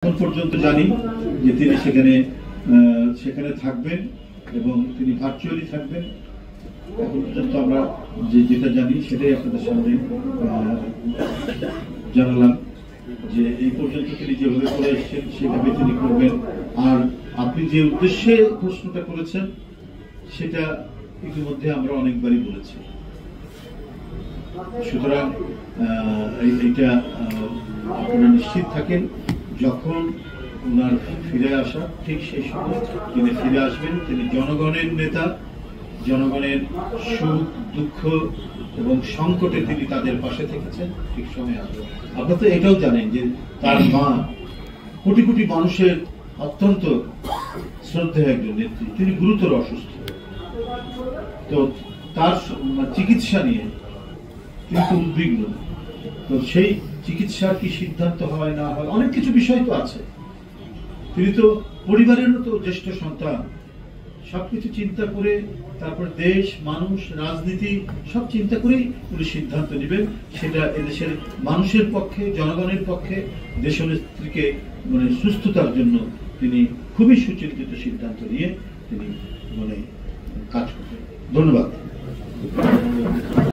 এখন পর্যন্ত জানি যে তিনি সেখানে থাকবেন এবং তিনি ভার্চুয়ালি থাকবেন। এখন পর্যন্ত আমরা যেটা জানি সেটাই আপনাদের সামনে জানালাম যে এই পর্যন্ত তিনি যেভাবে করে এসেছেন সেভাবে তিনি করবেন। আর আপনি যে উদ্দেশ্যে প্রশ্নটা করেছেন সেটা ইতিমধ্যে আমরা অনেকবারই বলেছি। সুতরাং এইটা আপনারা নিশ্চিত থাকেন, যখন ওনার ফিরে আসা ঠিক সেই সময় তিনি ফিরে আসবেন। তিনি জনগণের নেতা, জনগণের সুখ দুঃখ এবং সংকটে তিনি তাদের পাশে থেকেছেন, ঠিক সময় আসবেন। আপনারা তো এটাও জানেন যে তার মা কোটি কোটি মানুষের অত্যন্ত শ্রদ্ধেয় একজন নেত্রী, তিনি গুরুতর অসুস্থ। তো তার চিকিৎসা নিয়ে কিন্তু উদ্বিগ্ন। তো সেই চিকিৎসার কি সিদ্ধান্ত হয় না হয়, অনেক কিছু বিষয় তো আছে। তিনি তো পরিবারেরও তো জ্যেষ্ঠ সন্তান, সবকিছু চিন্তা করে তারপর দেশ, মানুষ, রাজনীতি সব চিন্তা করেই উনি সিদ্ধান্ত নেবেন। সেটা এদেশের মানুষের পক্ষে, জনগণের পক্ষে, দেশনেত্রীকে সুস্থতার জন্য তিনি খুবই সুচিন্তিত সিদ্ধান্ত নিয়ে তিনি কাজ করবেন। ধন্যবাদ।